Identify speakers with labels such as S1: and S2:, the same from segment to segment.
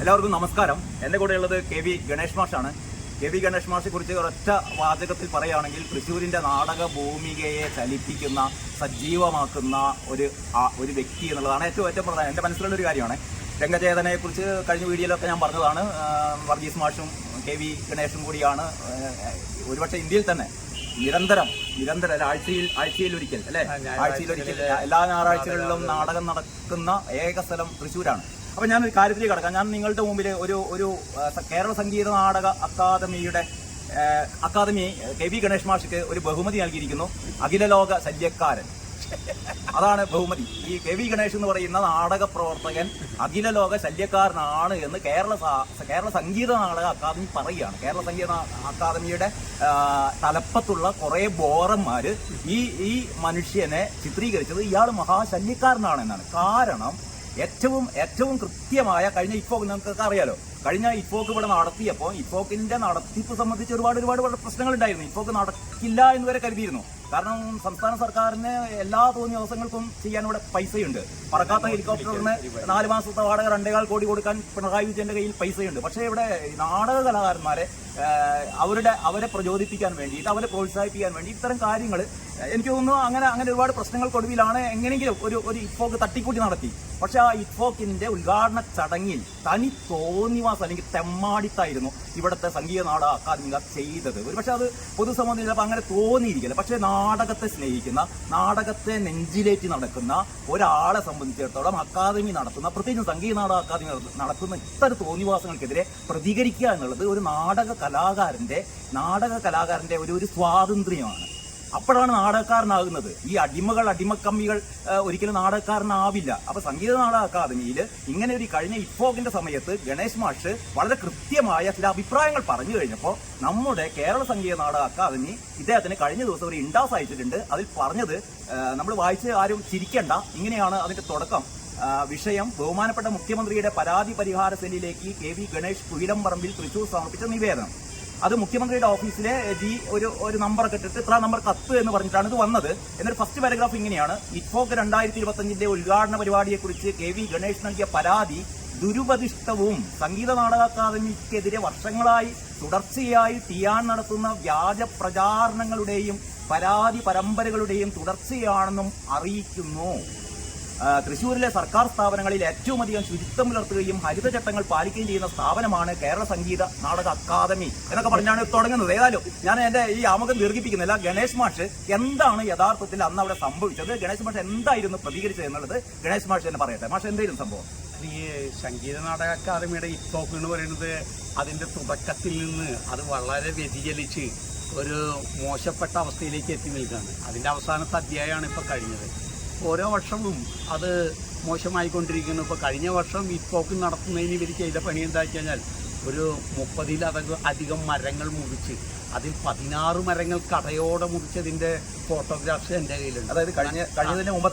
S1: എല്ലാവർക്കും നമസ്കാരം. എൻ്റെ കൂടെയുള്ളത് കെ.വി. ഗണേഷ് മാഷാണ്. കെ.വി. ഗണേഷ് മാഷെ കുറിച്ച് ഒരൊറ്റ വാചകത്തിൽ പറയുകയാണെങ്കിൽ തൃശ്ശൂരിൻ്റെ നാടക ഭൂമികയെ ചലിപ്പിക്കുന്ന സജീവമാക്കുന്ന ഒരു വ്യക്തി എന്നുള്ളതാണ് ഏറ്റവും പ്രധാനം. എൻ്റെ മനസ്സിലുള്ളൊരു കാര്യമാണ്. രംഗചേതനയെക്കുറിച്ച് കഴിഞ്ഞ വീഡിയോയിലൊക്കെ ഞാൻ പറഞ്ഞതാണ്. വർഗീസ് മാഷും കെ.വി. ഗണേഷും കൂടിയാണ് ഒരുപക്ഷെ ഇന്ത്യയിൽ തന്നെ നിരന്തരം ആഴ്ചയിലൊരിക്കൽ എല്ലാ ഞായറാഴ്ചകളിലും നാടകം നടക്കുന്ന ഏക സ്ഥലം തൃശ്ശൂരാണ്. അപ്പം ഞാനൊരു കാര്യത്തിലേക്ക് കടക്കാം. ഞാൻ നിങ്ങളുടെ മുമ്പിൽ ഒരു കേരള സംഗീത നാടക അക്കാദമി കെ.വി. ഗണേഷ് മാഷിക്ക് ഒരു ബഹുമതി നൽകിയിരിക്കുന്നു. അഖില ലോക ശല്യക്കാരൻ, അതാണ് ബഹുമതി. ഈ കെ.വി. ഗണേഷ് എന്ന് പറയുന്ന നാടക പ്രവർത്തകൻ അഖില ലോക ശല്യക്കാരനാണ് എന്ന് കേരള സംഗീത നാടക അക്കാദമി പറയുകയാണ്. കേരള സംഗീത അക്കാദമിയുടെ തലപ്പത്തുള്ള കുറേ ബോറന്മാർ ഈ മനുഷ്യനെ ചിത്രീകരിച്ചത് ഇയാൾ മഹാശല്യക്കാരനാണ് എന്നാണ്. കാരണം ഏറ്റവും കൃത്യമായ കഴിഞ്ഞ ഇഫോക്ക് നമുക്കൊക്കെ അറിയാലോ. കഴിഞ്ഞ ഇഫോക്ക് ഇവിടെ നടത്തിയപ്പോൾ ഇഫോക്കിന്റെ നടത്തിപ്പ് സംബന്ധിച്ച് ഒരുപാട് പ്രശ്നങ്ങൾ ഉണ്ടായിരുന്നു. ഇഫോക്ക് നടക്കില്ല എന്ന് വരെ കരുതിയിരുന്നു. കാരണം സംസ്ഥാന സർക്കാരിന് എല്ലാ തോന്നിയ ദിവസങ്ങൾക്കും ചെയ്യാൻ ഇവിടെ പൈസയുണ്ട്. പറക്കാത്ത ഹെലികോപ്റ്ററിന് 4 മാസത്തെ വാടക 2.25 കോടി കൊടുക്കാൻ പിണറായി വിജയന്റെ കയ്യിൽ പൈസയുണ്ട്. പക്ഷേ ഇവിടെ നാടക കലാകാരന്മാരെ അവരെ പ്രചോദിപ്പിക്കാൻ വേണ്ടിയിട്ട്, അവരെ പ്രോത്സാഹിപ്പിക്കാൻ വേണ്ടി ഇത്തരം കാര്യങ്ങൾ എനിക്ക് തോന്നുന്നു അങ്ങനെ ഒരുപാട് പ്രശ്നങ്ങൾക്കൊടുവിലാണ് എങ്ങനെയെങ്കിലും ഒരു ഇഫോക്ക് തട്ടിക്കൂട്ടി നടത്തി. പക്ഷെ ആ ഇഫോക്കിന്റെ ഉദ്ഘാടന ചടങ്ങിൽ തനി തോന്നിവാസം അല്ലെങ്കിൽ തെമ്മാടിത്തായിരുന്നു ഇവിടുത്തെ സംഗീത നാടക അക്കാദമിക ചെയ്തത്. ഒരുപക്ഷെ അത് പൊതുസമൂഹത്തിൽ ചിലപ്പോൾ അങ്ങനെ തോന്നിയിരിക്കില്ല. പക്ഷെ നാടകത്തെ സ്നേഹിക്കുന്ന, നാടകത്തെ നെഞ്ചിലേറ്റി നടക്കുന്ന ഒരാളെ സംബന്ധിച്ചിടത്തോളം അക്കാദമി നടത്തുന്ന, പ്രത്യേകിച്ച് സംഗീത നാടക അക്കാദമി നടത്തുന്ന ഇത്തരം തോന്നിവാസങ്ങൾക്കെതിരെ പ്രതികരിക്കുക എന്നുള്ളത് ഒരു നാടക കലാകാരന്റെ ഒരു സ്വാതന്ത്ര്യമാണ്. അപ്പോഴാണ് നാടകക്കാരനാകുന്നത്. ഈ അടിമക്കമ്മികൾ ഒരിക്കലും നാടകക്കാരനാവില്ല. അപ്പൊ സംഗീത നാടക അക്കാദമിയിൽ ഇങ്ങനെ ഒരു കഴിഞ്ഞ ഇഫോക്കിന്റെ സമയത്ത് ഗണേഷ് മാഷ് വളരെ കൃത്യമായ ചില അഭിപ്രായങ്ങൾ പറഞ്ഞു കഴിഞ്ഞപ്പോൾ നമ്മുടെ കേരള സംഗീത നാടക അക്കാദമി ഇദ്ദേഹത്തിന് കഴിഞ്ഞ ദിവസം ഒരു ഇൻഡാസ് അയച്ചിട്ടുണ്ട്. അതിൽ പറഞ്ഞത് നമ്മൾ വായിച്ച് ആരും ചിരിക്കേണ്ട, ഇങ്ങനെയാണ് അതിന്റെ തുടക്കം. വിഷയം ബഹുമാനപ്പെട്ട മുഖ്യമന്ത്രിയുടെ പരാതി പരിഹാര സെല്ലിലേക്ക് കെ.വി. ഗണേഷ് കുയിലംപറമ്പിൽ തൃശൂർ സമർപ്പിച്ച നിവേദനം. അത് മുഖ്യമന്ത്രിയുടെ ഓഫീസിലെ ഒരു നമ്പറൊക്കെ ഇട്ടിട്ട് ഇത്ര നമ്പർ 10 എന്ന് പറഞ്ഞിട്ടാണ് ഇത് വന്നത്. എന്നൊരു ഫസ്റ്റ് പാരഗ്രാഫ് ഇങ്ങനെയാണ്: ഇഫോക്ക് 2025 ഉദ്ഘാടന പരിപാടിയെക്കുറിച്ച് കെ.വി. ഗണേഷ് നൽകിയ പരാതി ദുരുപദിഷ്ടവും സംഗീത നാടക അക്കാദമിക്കെതിരെ വർഷങ്ങളായി തുടർച്ചയായി ടിയാൻ നടത്തുന്ന വ്യാജ പ്രചാരണങ്ങളുടെയും പരാതി പരമ്പരകളുടെയും തുടർച്ചയാണെന്നും അറിയിക്കുന്നു. തൃശ്ശൂരിലെ സർക്കാർ സ്ഥാപനങ്ങളിൽ ഏറ്റവും അധികം ശുചിത്വം പുലർത്തുകയും ഹരിതചട്ടങ്ങൾ പാലിക്കുകയും ചെയ്യുന്ന സ്ഥാപനമാണ് കേരള സംഗീത നാടക അക്കാദമി എന്നൊക്കെ പറഞ്ഞാണ് തുടങ്ങുന്നത്. ഏതായാലും ഞാൻ എന്റെ ഈ ആമുഖം ദീർഘിപ്പിക്കുന്നില്ല. ഗണേഷ് മാഷ് എന്താണ് യഥാർത്ഥത്തിൽ അന്ന് അവിടെ സംഭവിച്ചത്, ഗണേഷ് മാഷ് എന്തായിരുന്നു പ്രതികരിച്ചത് എന്നുള്ളത് ഗണേഷ് മാഷ് തന്നെ പറയട്ടെ. മാഷ് എന്തായിരുന്നു സംഭവം?
S2: ഈ സംഗീത നാടക അക്കാദമിയുടെ ഇഫോക്ക് എന്ന് പറയുന്നത് അതിന്റെ തുടക്കത്തിൽ നിന്ന് അത് വളരെ വ്യതിചലിച്ച് ഒരു മോശപ്പെട്ട അവസ്ഥയിലേക്ക് എത്തി നിൽക്കുകയാണ്. അതിന്റെ അവസാനത്തെ അധ്യായമാണ് ഇപ്പോൾ കഴിഞ്ഞത്. ഓരോ വർഷവും അത് മോശമായിക്കൊണ്ടിരിക്കുന്നു. ഇപ്പോൾ കഴിഞ്ഞ വർഷം ഇഫോക്ക് നടത്തുന്നതിന് ഇവർ ചെയ്ത പണി എന്താ വെച്ച് കഴിഞ്ഞാൽ ഒരു 30-ലധികം മരങ്ങൾ മുറിച്ച് അതിൽ 16 മരങ്ങൾ കടയോടെ മുറിച്ചതിന്റെ ഫോട്ടോഗ്രാഫ്സ് എൻ്റെ കയ്യിലുണ്ട്.
S1: അതായത് കഴിഞ്ഞതിന്റെ മുമ്പ്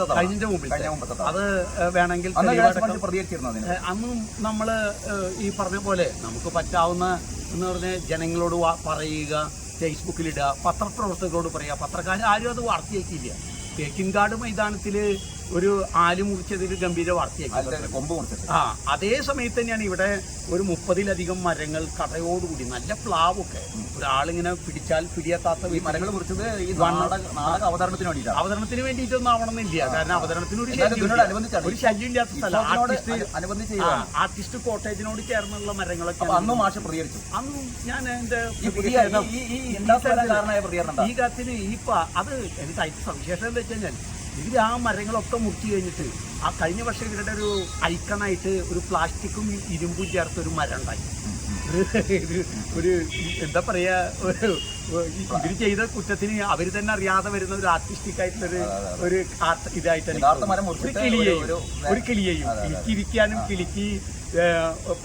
S2: അത് വേണമെങ്കിൽ അന്നും നമ്മൾ ഈ പറഞ്ഞ പോലെ നമുക്ക് പറ്റാവുന്ന എന്ന് പറഞ്ഞ ജനങ്ങളോട് പറയുക, ഫേസ്ബുക്കിലിടുക, പത്രപ്രവർത്തകരോട് പറയുക. പത്രക്കാർ ആരും അത് വാർത്തയാക്കിയില്ല. തേക്കിൻകാട് മൈതാനത്തിൽ ഒരു ആല് മുറിച്ചതിൽ ഗംഭീര വാർത്തയാക്കി. അതേ സമയത്ത് തന്നെയാണ് ഇവിടെ ഒരു 30-ലധികം മരങ്ങൾ കടയോടുകൂടി നല്ല പ്ലാവൊക്കെ ഒരാളിങ്ങനെ പിടിച്ചാൽ പിടിയെത്താത്ത ഈ മരങ്ങൾ മുറിച്ചത് അവതരണത്തിന് വേണ്ടിയിട്ടൊന്നും ആവണമെന്നില്ല. കാരണം അവതരണത്തിന് ഒരു ശല്യം ഇല്ലാത്ത സ്ഥലം. ആർട്ടിസ്റ്റ് കോട്ടേജിനോട് ചേർന്നുള്ള മരങ്ങളൊക്കെ
S1: അന്നും മാഷ് പ്രതികരിച്ചു.
S2: അന്നും ഞാൻ എന്റെ ഈ കാര്യത്തിന് അത് എനിക്ക് അതിന്റെ സവിശേഷത എന്താ വെച്ച് കഴിഞ്ഞാൽ ഇവർ ആ മരങ്ങളൊക്കെ മുറിച്ച് കഴിഞ്ഞിട്ട് ആ കഴിഞ്ഞ വർഷം ഇവരുടെ ഒരു ഐക്കണായിട്ട് ഒരു പ്ലാസ്റ്റിക്കും ഇരുമ്പും ചേർത്ത് ഒരു മരം ഉണ്ടാക്കി. ഒരു എന്താ പറയാ, ഇവർ ചെയ്ത കുറ്റത്തിന് അവർ തന്നെ അറിയാതെ വരുന്ന ഒരു ആർട്ടിസ്റ്റിക് ആയിട്ടുള്ള ഒരു ഇതായിട്ടാണ് ഒരു കിളിയെയും കിളിക്കിരിക്കാനും കിളിക്ക്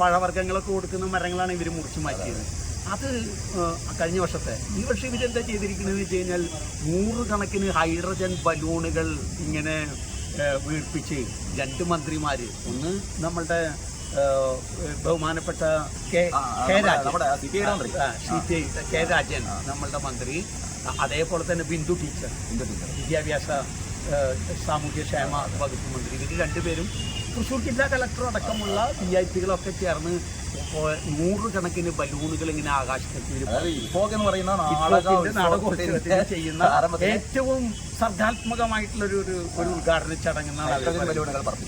S2: പഴവർഗ്ഗങ്ങളൊക്കെ കൊടുക്കുന്ന മരങ്ങളാണ് ഇവർ മുറിച്ച് മാറ്റിയത്. അത് കഴിഞ്ഞ വർഷത്തെ. ഈ വർഷം ഇവരെന്താ ചെയ്തിരിക്കുന്നതെന്ന് വെച്ച് കഴിഞ്ഞാൽ 100 കണക്കിന് ഹൈഡ്രജൻ ബലൂണുകൾ ഇങ്ങനെ വീർപ്പിച്ച് 2 മന്ത്രിമാർ, ഒന്ന് നമ്മളുടെ ബഹുമാനപ്പെട്ട കെ രാജൻ നമ്മളുടെ മന്ത്രി, അതേപോലെ തന്നെ ബിന്ദു ടീച്ചർ വിദ്യാഭ്യാസ സാമൂഹ്യക്ഷേമ വകുപ്പ് മന്ത്രി, ഇവർ രണ്ടുപേരും തൃശ്ശൂർ ജില്ലാ കളക്ടർ അടക്കമുള്ള VIP-കളൊക്കെ ചേർന്ന് നൂറുകണക്കിന് ബലൂണുകൾ ഇങ്ങനെ ആകാശത്തേക്ക്
S1: എന്ന് പറയുന്ന
S2: നാടകോത്സവത്തിൽ ചെയ്യുന്ന ഏറ്റവും സർഗാത്മകമായിട്ടുള്ള ഒരു ഉദ്ഘാടന ചടങ്ങെന്നാണ്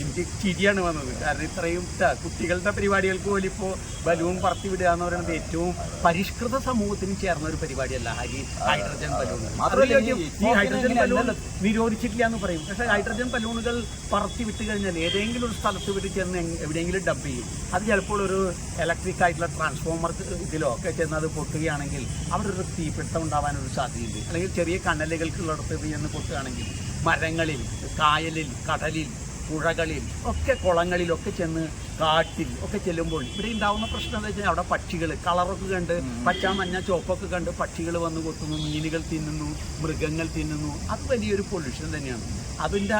S2: എനിക്ക് ചിരിയാണ് വന്നത്. കാരണം ഇത്രയും കുട്ടികളുടെ പരിപാടികൾക്ക് പോലും ഇപ്പോൾ ബലൂൺ പറത്തി വിടുക എന്ന് പറയുന്നത് ഏറ്റവും പരിഷ്കൃത സമൂഹത്തിന് ചേർന്ന ഒരു പരിപാടിയല്ല. ഹൈഡ്രജൻ ബലൂൺ ഈ ഹൈഡ്രജൻ ബലൂൺ നിരോധിച്ചിട്ടില്ല എന്ന് പറയും. പക്ഷേ ഹൈഡ്രജൻ ബലൂണുകൾ പറത്തി വിട്ട് കഴിഞ്ഞാൽ ഏതെങ്കിലും ഒരു സ്ഥലത്ത് വിട്ട് ചെന്ന് എവിടെയെങ്കിലും ഡംപ് ചെയ്യും. അത് ചിലപ്പോൾ ഒരു ഇലക്ട്രിക് ആയിട്ടുള്ള ട്രാൻസ്ഫോമർ ഇതിലോ ഒക്കെ ചെന്ന് അത് പൊട്ടുകയാണെങ്കിൽ അവിടെ ഒരു തീപിടുത്തം ഉണ്ടാവാനൊരു സാധ്യതയുണ്ട്. അല്ലെങ്കിൽ ചെറിയ കനലുകൾക്കുള്ളിടത്ത് ചെന്ന് പൊട്ടുകയാണെങ്കിൽ മരങ്ങളിൽ, കായലിൽ, കടലിൽ, പുഴകളിൽ ഒക്കെ, കുളങ്ങളിലൊക്കെ ചെന്ന്, കാട്ടിൽ ഒക്കെ ചെല്ലുമ്പോൾ ഇവിടെ ഉണ്ടാവുന്ന പ്രശ്നം എന്താ വെച്ചാൽ അവിടെ പക്ഷികൾ കളറൊക്കെ കണ്ട്, പച്ച, മഞ്ഞ, ചുവപ്പൊക്കെ കണ്ട് പക്ഷികൾ വന്ന് കൊത്തുന്നു, മീനുകൾ തിന്നുന്നു, മൃഗങ്ങൾ തിന്നുന്നു. അത് വലിയൊരു പൊല്യൂഷൻ തന്നെയാണ്. അതിൻ്റെ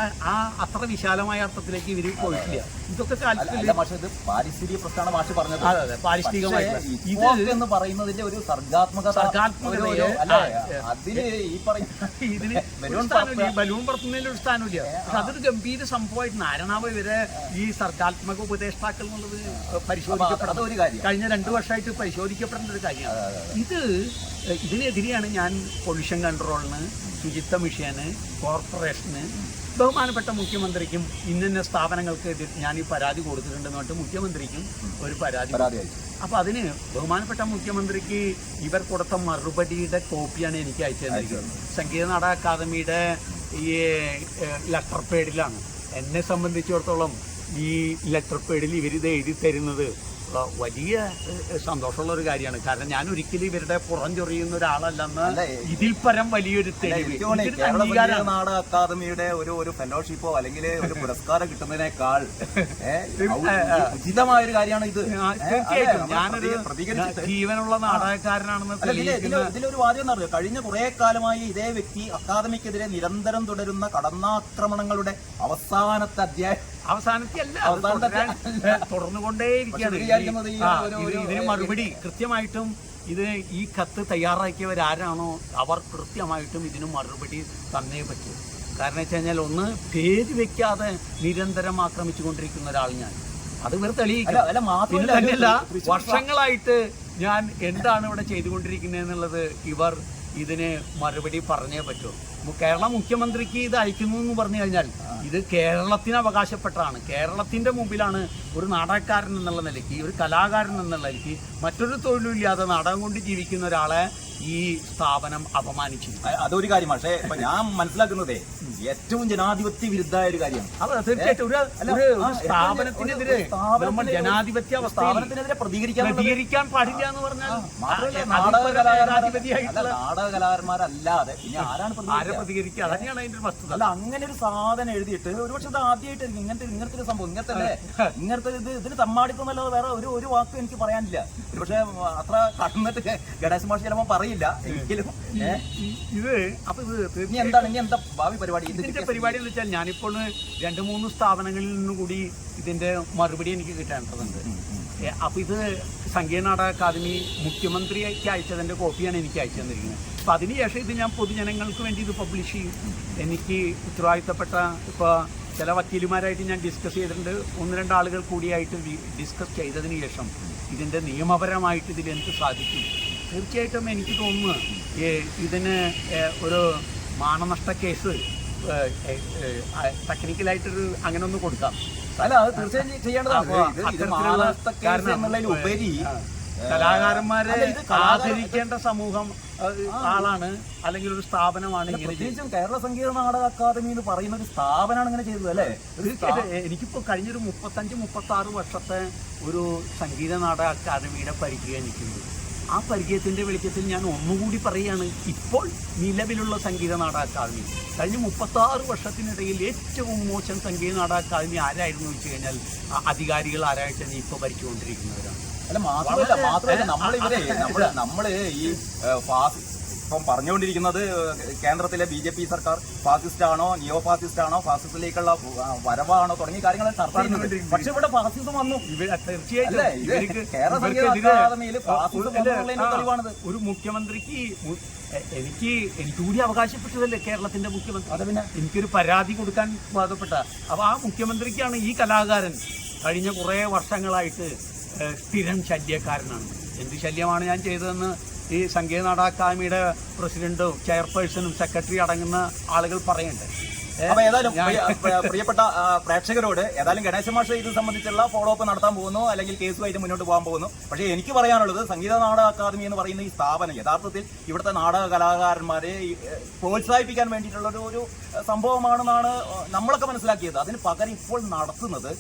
S2: അത്ര വിശാലമായ അർത്ഥത്തിലേക്ക് ഇവർ പോയിട്ടില്ല. ഇതൊക്കെ
S1: പാരിസ്ഥിതിക പ്രശ്നമാണ് മാഷ് പറഞ്ഞത്.
S2: അതെ അതെ, പാരിസ്ഥിതികമായിട്ട്
S1: ഇത് എന്ന് പറയുന്നതിന്റെ ഒരു
S2: ഇതിന് ബലൂൺ പറത്തുന്നതിൽ ഒരു സ്ഥാനമില്ല. പക്ഷെ അതൊരു ഗംഭീര സംഭവമായിട്ട് നാരണാവ് ഇവരെ ഈ സർഗാത്മക ഉപദേഷ്ടാക്കൾ എന്നുള്ളത് പരിശോധിക്കപ്പെടുന്ന ഒരു കാര്യം, കഴിഞ്ഞ 2 വർഷമായിട്ട് പരിശോധിക്കപ്പെടേണ്ട ഒരു കാര്യമാണ്. ഇതിനെതിരെയാണ് ഞാൻ പൊല്യൂഷൻ കൺട്രോളിന്, ശുചിത്വ മിഷന്, കോർപ്പറേഷന്, ബഹുമാനപ്പെട്ട മുഖ്യമന്ത്രിക്കും ഇന്ന സ്ഥാപനങ്ങൾക്ക് ഞാൻ ഈ പരാതി കൊടുത്തിട്ടുണ്ടെന്ന് പറഞ്ഞിട്ട് മുഖ്യമന്ത്രിക്കും ഒരു പരാതി. അപ്പോൾ അതിന് ബഹുമാനപ്പെട്ട മുഖ്യമന്ത്രിക്ക് ഇവർ കൊടുത്ത മറുപടിയുടെ കോപ്പിയാണ് എനിക്ക് അയച്ചു തന്നിരിക്കുന്നത്. സംഗീത നാടക അക്കാദമിയുടെ ഈ ലെറ്റർ പേഡിലാണ്. എന്നെ സംബന്ധിച്ചിടത്തോളം ഈ ലെറ്റർ പേഡിൽ ഇവരിത് എഴുതി തരുന്നത് വലിയ സന്തോഷമുള്ള ഒരു കാര്യമാണ്. കാരണം ഞാൻ ഒരിക്കലും ഇവരുടെ പുറം ചൊറിയുന്ന ഒരാളല്ലെന്ന് ഇതിൽ പരം വലിയൊരു
S1: നാടക അക്കാദമിയുടെ ഒരു ഫെലോഷിപ്പോ അല്ലെങ്കിൽ ഒരു പുരസ്കാരം കിട്ടുന്നതിനേക്കാൾ ഉചിതമായ ഒരു കാര്യമാണ് ഇത്.
S2: തീർച്ചയായിട്ടും ഞാനൊരു ജീവനുള്ള നാടകക്കാരനാണെന്ന്
S1: ഇതിലൊരു വാദ്യം എന്നറിയോ, കഴിഞ്ഞ കുറെ കാലമായി ഇതേ വ്യക്തി അക്കാദമിക്കെതിരെ നിരന്തരം തുടരുന്ന കടന്നാക്രമണങ്ങളുടെ അവസാനത്തെ അധ്യായം,
S2: തുടർന്നുകൊണ്ടേയിരിക്കുകയാണ്. ഇതിന് മറുപടി കൃത്യമായിട്ടും ഈ കത്ത് തയ്യാറാക്കിയവരാരാണോ അവർ കൃത്യമായിട്ടും ഇതിന് മറുപടി തന്നേ പറ്റൂ. കാരണം വെച്ച് കഴിഞ്ഞാൽ ഒന്ന് പേര് വെക്കാതെ നിരന്തരം ആക്രമിച്ചുകൊണ്ടിരിക്കുന്ന ഒരാൾ ഞാൻ, അത് ഇവർ തെളിയിക്കും. പിന്നെ തന്നെയല്ല, വർഷങ്ങളായിട്ട് ഞാൻ എന്താണ് ഇവിടെ ചെയ്തുകൊണ്ടിരിക്കുന്നത് എന്നുള്ളത് ഇവർ ഇതിന് മറുപടി പറഞ്ഞേ പറ്റൂ. കേരള മുഖ്യമന്ത്രിക്ക് ഇത് അയക്കുന്നു എന്ന് പറഞ്ഞു കഴിഞ്ഞാൽ ഇത് കേരളത്തിന് അവകാശപ്പെട്ടതാണ്. കേരളത്തിൻ്റെ മുമ്പിലാണ് ഒരു നാടകക്കാരൻ എന്നുള്ള നിലയ്ക്ക്, ഒരു കലാകാരൻ എന്നുള്ള നിലയ്ക്ക്, മറ്റൊരു തൊഴിലില്ലാതെ നാടകം കൊണ്ട് ജീവിക്കുന്ന ഒരാളെ ഈ സ്ഥാപനം അപമാനിച്ചിരിക്കും.
S1: അതൊരു കാര്യം. പക്ഷേ ഞാൻ മനസ്സിലാക്കുന്നതേ ഏറ്റവും ജനാധിപത്യ വിരുദ്ധമായ ഒരു കാര്യമാണ്.
S2: അതെ, തീർച്ചയായിട്ടും ഒരു സ്ഥാപനത്തിനെതിരെ നമ്മൾ ജനാധിപത്യ സ്ഥാപനത്തിനെതിരെ പ്രതികരിക്കാൻ പാടില്ല എന്ന് പറഞ്ഞാൽ
S1: നാടക കലാകാരന്മാരല്ലാതെ പിന്നെ ആരാണ്
S2: പ്രതികരിക്കുക? അതന്നെയാണ് അതിന്റെ വസ്തുത.
S1: അല്ല, അങ്ങനെ ഒരു സാധനം എഴുതിയിട്ട് ഒരുപക്ഷെ ഇത് ആദ്യമായിട്ടായിരിക്കും ഇങ്ങനത്തെ ഒരു സംഭവം. ഇങ്ങനത്തെ ഇതിന് തമ്മാടിത്തം എന്നല്ലാതെ വേറെ ഒരു വാക്ക് എനിക്ക് പറയാനില്ല. പക്ഷെ അത്ര കടന്നിട്ട് ഗണേശ് മാഷ് ചിലപ്പോൾ പറയില്ല എങ്കിലും ഇനി എന്താ ഭാവി പരിപാടി?
S2: ഇതിന്റെ പരിപാടി എന്ന് വെച്ചാൽ ഞാനിപ്പോൾ 2-3 സ്ഥാപനങ്ങളിൽ നിന്നും കൂടി ഇതിന്റെ മറുപടി എനിക്ക് കിട്ടേണ്ടതുണ്ട്. അപ്പോൾ ഇത് സംഗീത നാടക അക്കാദമി മുഖ്യമന്ത്രിക്ക് അയച്ചതിൻ്റെ കോപ്പിയാണ് എനിക്ക് അയച്ചു തന്നിരിക്കുന്നത്. അപ്പോൾ അതിനുശേഷം ഇത് ഞാൻ പൊതുജനങ്ങൾക്ക് വേണ്ടി ഇത് പബ്ലിഷ് ചെയ്യും. എനിക്ക് ഉത്തരവാദിത്തപ്പെട്ട ഇപ്പോൾ ചില വക്കീലുമാരായിട്ട് ഞാൻ ഡിസ്കസ് ചെയ്തിട്ടുണ്ട്. 1-2 ആളുകൾ കൂടിയായിട്ട് ഡിസ്കസ് ചെയ്തതിന് ശേഷം ഇതിൻ്റെ നിയമപരമായിട്ട് ഇതിലെനിക്ക് സാധിക്കും. തീർച്ചയായിട്ടും എനിക്ക് തോന്നുന്നു ഇതിന് ഒരു മാനനഷ്ട കേസ് ടെക്നിക്കലായിട്ടൊരു അങ്ങനെ ഒന്ന് കൊടുക്കാം.
S1: അല്ല, അത് തീർച്ചയായും ചെയ്യേണ്ടതാണ്.
S2: കലാകാരന്മാരെ ആദരിക്കേണ്ട സമൂഹം ആളാണ്, അല്ലെങ്കിൽ ഒരു സ്ഥാപനമാണ്.
S1: പ്രത്യേകിച്ചും കേരള സംഗീത നാടക അക്കാദമി എന്ന് പറയുന്ന ഒരു സ്ഥാപനമാണ് ഇങ്ങനെ ചെയ്തത് അല്ലേ?
S2: എനിക്കിപ്പോൾ കഴിഞ്ഞൊരു 35-36 വർഷത്തെ ഒരു സംഗീത നാടക അക്കാദമിയുടെ പരിചയം എനിക്കുണ്ട്. ആ പരിചയത്തിൻ്റെ വെളിച്ചത്തിൽ ഞാൻ ഒന്നുകൂടി പറയുകയാണ്, ഇപ്പോൾ നിലവിലുള്ള സംഗീത നാടക അക്കാദമി കഴിഞ്ഞ 36 വർഷത്തിനിടയിൽ ഏറ്റവും മോശം സംഗീത നാടക അക്കാദമി ആരായിരുന്നു വെച്ച് കഴിഞ്ഞാൽ അധികാരികൾ ആരായിട്ട് തന്നെ ഇപ്പോൾ ഭരിച്ചുകൊണ്ടിരിക്കുന്നവരാണ്.
S1: അല്ല, മാത്രമല്ല നമ്മള് ഈ ഇപ്പം പറഞ്ഞുകൊണ്ടിരിക്കുന്നത് കേന്ദ്രത്തിലെ BJP സർക്കാർ ഫാസിസ്റ്റ് ആണോ, നിയോ ഫാസിസ്റ്റ് ആണോ, ഫാസിസത്തിലേക്കുള്ള വരവാണോ തുടങ്ങിയ കാര്യങ്ങൾ ചർച്ച ചെയ്യുന്നുണ്ട്. പക്ഷെ ഇവിടെ ഫാസിസം വന്നു.
S2: തീർച്ചയായിട്ടും
S1: അല്ലേ? ഇത് കേരള സംഗീത അക്കാദമിയിൽ ഫാസിസം വന്നതിന്റെ തെളിവാണിത്.
S2: ഒരു മുഖ്യമന്ത്രിക്ക് എനിക്ക് കൂടി അവകാശപ്പെട്ടതല്ലേ കേരളത്തിന്റെ മുഖ്യമന്ത്രി. അത് പിന്നെ എനിക്കൊരു പരാതി കൊടുക്കാൻ ബാധപ്പെട്ട. അപ്പൊ ആ മുഖ്യമന്ത്രിക്കാണ് ഈ കലാകാരൻ കഴിഞ്ഞ കുറേ വർഷങ്ങളായിട്ട് സ്ഥിരം ശല്യക്കാരനാണ്. എന്ത് ശല്യമാണ് ഞാൻ ചെയ്തതെന്ന് ഈ സംഗീത നാടക അക്കാദമിയുടെ പ്രസിഡന്റും ചെയർപേഴ്സണും സെക്രട്ടറി അടങ്ങുന്ന ആളുകൾ പറയുന്നുണ്ട്.
S1: അപ്പൊ ഏതായാലും പ്രിയപ്പെട്ട പ്രേക്ഷകരോട് ഏതായാലും ഗണേശ മാഷ് ഇത് സംബന്ധിച്ചുള്ള ഫോളോ അപ്പ് നടത്താൻ പോകുന്നു, അല്ലെങ്കിൽ കേസുമായിട്ട് മുന്നോട്ട് പോകാൻ പോകുന്നു. പക്ഷേ എനിക്ക് പറയാനുള്ളത് സംഗീത നാടക അക്കാദമി എന്ന് പറയുന്ന ഈ സ്ഥാപനം യഥാർത്ഥത്തിൽ ഇവിടുത്തെ നാടക കലാകാരന്മാരെ പ്രോത്സാഹിപ്പിക്കാൻ വേണ്ടിയിട്ടുള്ള ഒരു സംഭവമാണെന്നാണ് നമ്മളൊക്കെ മനസ്സിലാക്കിയത്. അതിന് പകരം ഇപ്പോൾ നടത്തുന്നത്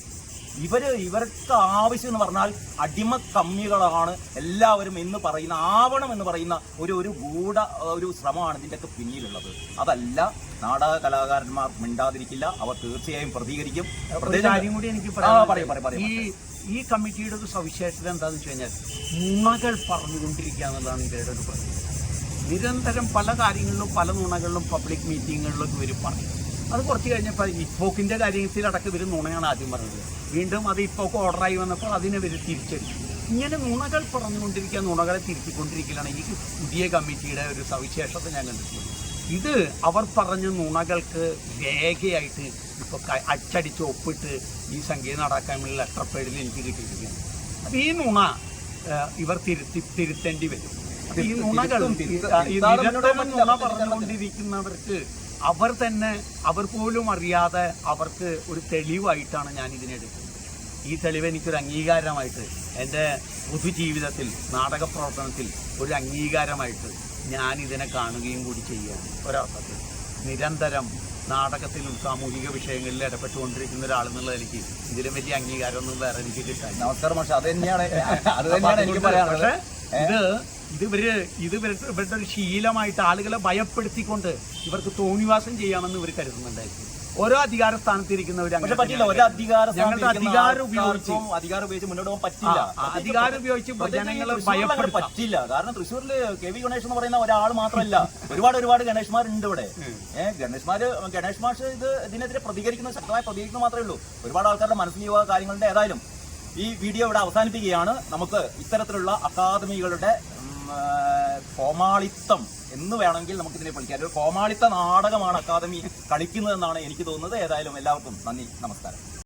S1: ഇവർക്ക് ആവശ്യം എന്ന് പറഞ്ഞാൽ അടിമ കമ്മികളാണ് എല്ലാവരും എന്ന് പറയുന്ന, ആവണം എന്ന് പറയുന്ന ഒരു ഗൂഢ ഒരു ശ്രമമാണ് ഇതിൻ്റെയൊക്കെ പിന്നിലുള്ളത്. അതല്ല, നാടക കലാകാരന്മാർ മിണ്ടാതിരിക്കില്ല, അവർ തീർച്ചയായും പ്രതികരിക്കും.
S2: കാര്യം കൂടി എനിക്ക് ഈ കമ്മിറ്റിയുടെ ഒരു സവിശേഷത എന്താണെന്ന് വെച്ച് കഴിഞ്ഞാൽ നുണകൾ പറഞ്ഞുകൊണ്ടിരിക്കുക എന്നുള്ളതാണ് ഇവരുടെ ഒരു പ്രശ്നം. നിരന്തരം പല കാര്യങ്ങളിലും പല നുണകളിലും പബ്ലിക് മീറ്റിങ്ങുകളിലൊക്കെ ഇവർ പറയും. അത് കുറച്ച് കഴിഞ്ഞപ്പോൾ ഇപ്പോക്കിൻ്റെ കാര്യത്തിലടക്കം ഇവർ നുണയാണ് ആദ്യം പറഞ്ഞത്. വീണ്ടും അത് ഇപ്പോക്ക് ഓർഡറായി വന്നപ്പോൾ അതിനെ ഇവർ തിരിച്ചെടുത്തു. ഇങ്ങനെ നുണകൾ പറഞ്ഞുകൊണ്ടിരിക്കുക, നുണകളെ തിരുത്തിക്കൊണ്ടിരിക്കലാണ് ഈ പുതിയ കമ്മിറ്റിയുടെ ഒരു സവിശേഷത ഞാൻ കണ്ടിട്ടുള്ളത്. ഇത് അവർ പറഞ്ഞ നുണകൾക്ക് രേഖയായിട്ട് ഇപ്പോൾ അച്ചടിച്ച് ഒപ്പിട്ട് ഈ സംഗീത നാടകക്കാരുടെ ലെറ്റർ പേഡിൽ എനിക്ക് കിട്ടിയിരിക്കുകയാണ്. അപ്പോൾ ഈ നുണ ഇവർ തിരുത്തേണ്ടി വരും. ഈ നുണകൾ നുണ പറഞ്ഞുകൊണ്ടിരിക്കുന്നവർക്ക് അവർ പോലും അറിയാതെ അവർക്ക് ഒരു തെളിവായിട്ടാണ് ഞാൻ ഇതിനെടുക്കുന്നത്. ഈ തെളിവ് എനിക്കൊരു അംഗീകാരമായിട്ട് എൻ്റെ പൊതുജീവിതത്തിൽ നാടക പ്രവർത്തനത്തിൽ ഒരു അംഗീകാരമായിട്ട് ഞാനിതിനെ കാണുകയും കൂടി ചെയ്യുകയാണ്. ഒരർത്ഥത്തിൽ നിരന്തരം നാടകത്തിലും സാമൂഹിക വിഷയങ്ങളിൽ ഇടപെട്ടുകൊണ്ടിരിക്കുന്ന ഒരാളെന്നുള്ള എനിക്ക് ഇതിലും വലിയ അംഗീകാരമൊന്നും വേറെ എനിക്ക് കിട്ടാൻ.
S1: നമസ്കാരം മാഷ്, അത് തന്നെയാണ് എനിക്ക് പറയാനുള്ളത്.
S2: ഇവരുടെ ഒരു ശീലമായിട്ട് ആളുകളെ ഭയപ്പെടുത്തിക്കൊണ്ട് ഇവർക്ക് തോന്നിവാസം ചെയ്യാമെന്ന് ഇവർ കരുതുന്നുണ്ടായിരുന്നു. ഓരോ അധികാര സ്ഥാനത്തിരിക്കുന്നവർ അധികാരം
S1: ഉപയോഗിച്ച് മുന്നോട്ട് പോകാൻ പറ്റില്ല.
S2: അധികാരം ഉപയോഗിച്ച് ജനങ്ങളെ ഭയപ്പെടുത്താൻ
S1: പറ്റില്ല. കാരണം തൃശ്ശൂരിൽ KV ഗണേഷ് എന്ന് പറയുന്ന ഒരാൾ മാത്രമല്ല, ഒരുപാട് ഗണേഷ്മാരുണ്ട് ഇവിടെ. ഗണേഷ് മാഷ് ഇതിനെതിരെ ശക്തമായി പ്രതികരിക്കുന്നത് മാത്രമേ ഉള്ളൂ. ഒരുപാട് ആൾക്കാരുടെ മനസ്സിൽ കാര്യങ്ങളുടെ. ഏതായാലും ഈ വീഡിയോ ഇവിടെ അവസാനിപ്പിക്കുകയാണ്. നമുക്ക് ഇത്തരത്തിലുള്ള അക്കാദമികളുടെ കോമാളിത്തം എന്ന് വേണമെങ്കിൽ നമുക്കിതിനെ വിളിക്കാം. ഒരു കോമാളിത്ത നാടകമാണ് അക്കാദമി കളിക്കുന്നതെന്നാണ് എനിക്ക് തോന്നുന്നത്. ഏതായാലും എല്ലാവർക്കും നന്ദി, നമസ്കാരം.